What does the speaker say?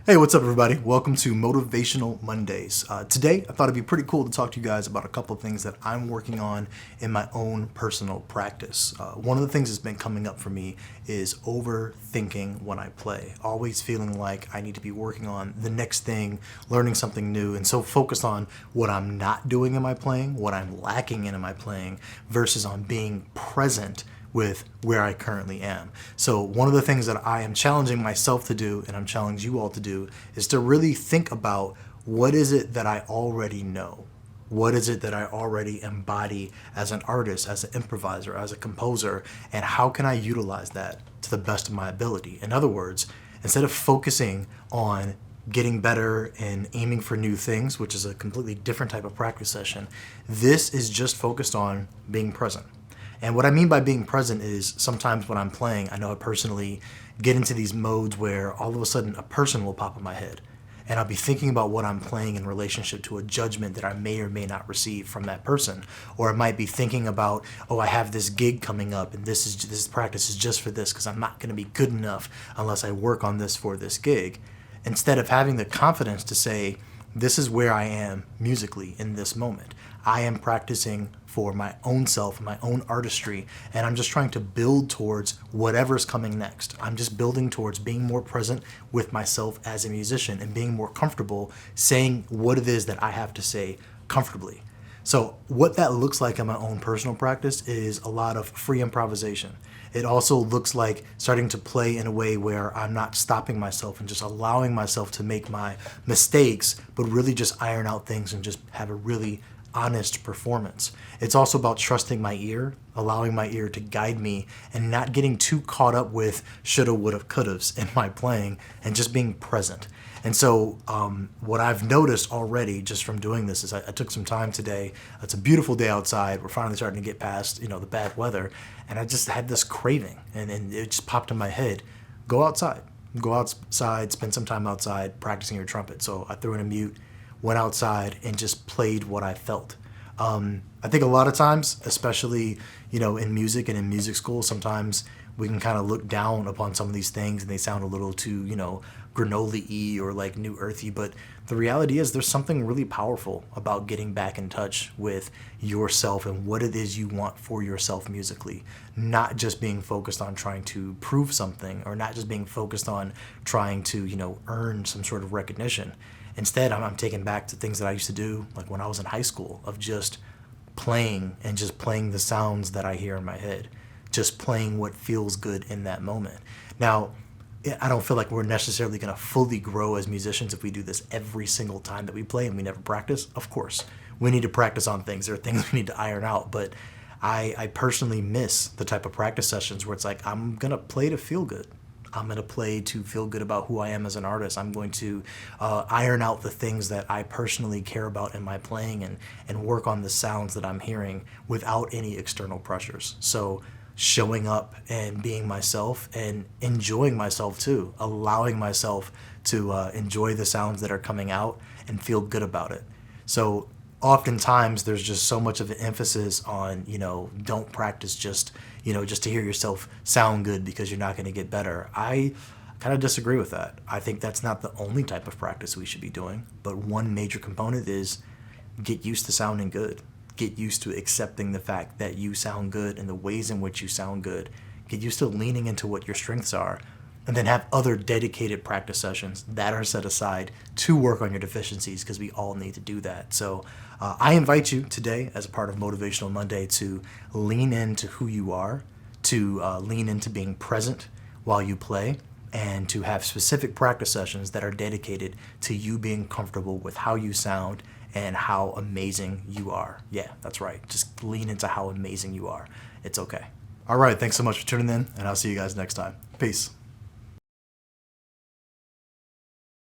Hey, what's up, everybody? Welcome to Motivational Mondays. Today, I thought it'd be pretty cool to talk to you guys about a couple of things that I'm working on in my own personal practice. One of the things that's been coming up for me is overthinking when I play, always feeling like I need to be working on the next thing, learning something new, and so focused on what I'm not doing in my playing, what I'm lacking in my playing, versus on being present with where I currently am. So one of the things that I am challenging myself to do, and I'm challenging you all to do, is to really think about what is it that I already know? What is it that I already embody as an artist, as an improviser, as a composer, and how can I utilize that to the best of my ability? In other words, instead of focusing on getting better and aiming for new things, which is a completely different type of practice session, this is just focused on being present. And what I mean by being present is sometimes when I'm playing, I know I personally get into these modes where all of a sudden a person will pop in my head. And I'll be thinking about what I'm playing in relationship to a judgment that I may or may not receive from that person. Or I might be thinking about, oh, I have this gig coming up and this practice is just for this because I'm not going to be good enough unless I work on this for this gig. Instead of having the confidence to say, this is where I am musically in this moment. I am practicing for my own self, my own artistry, and I'm just trying to build towards whatever's coming next. I'm just building towards being more present with myself as a musician and being more comfortable saying what it is that I have to say comfortably. So what that looks like in my own personal practice is a lot of free improvisation. It also looks like starting to play in a way where I'm not stopping myself and just allowing myself to make my mistakes, but really just iron out things and just have a really honest performance. It's also about trusting my ear, allowing my ear to guide me and not getting too caught up with shoulda, woulda, couldas in my playing and just being present. And so what I've noticed already just from doing this is I took some time today. It's a beautiful day outside. We're finally starting to get past, the bad weather. And I just had this craving and it just popped in my head. Go outside. Go outside, spend some time outside practicing your trumpet. So I threw in a mute, went outside and just played what I felt. I think a lot of times, especially, in music and in music school, sometimes we can kind of look down upon some of these things and they sound a little too, granola-y or like new earthy. But the reality is there's something really powerful about getting back in touch with yourself and what it is you want for yourself musically. Not just being focused on trying to prove something or not just being focused on trying to, earn some sort of recognition. Instead, I'm taken back to things that I used to do, like when I was in high school, of just playing and just playing the sounds that I hear in my head, just playing what feels good in that moment. Now, I don't feel like we're necessarily going to fully grow as musicians if we do this every single time that we play and we never practice. Of course, we need to practice on things. There are things we need to iron out, but I personally miss the type of practice sessions where it's like, I'm going to play to feel good. I'm going to play to feel good about who I am as an artist. I'm going to iron out the things that I personally care about in my playing and work on the sounds that I'm hearing without any external pressures. So showing up and being myself and enjoying myself too, allowing myself to enjoy the sounds that are coming out and feel good about it. So oftentimes there's just so much of an emphasis on, don't practice just to hear yourself sound good because you're not going to get better. I kind of disagree with that. I think that's not the only type of practice we should be doing, but one major component is get used to sounding good. Get used to accepting the fact that you sound good and the ways in which you sound good. Get used to leaning into what your strengths are, and then have other dedicated practice sessions that are set aside to work on your deficiencies, because we all need to do that. So I invite you today, as a part of Motivational Monday, to lean into who you are, to lean into being present while you play, and to have specific practice sessions that are dedicated to you being comfortable with how you sound and how amazing you are. Yeah, that's right. Just lean into how amazing you are. It's okay. All right, thanks so much for tuning in, and I'll see you guys next time. Peace.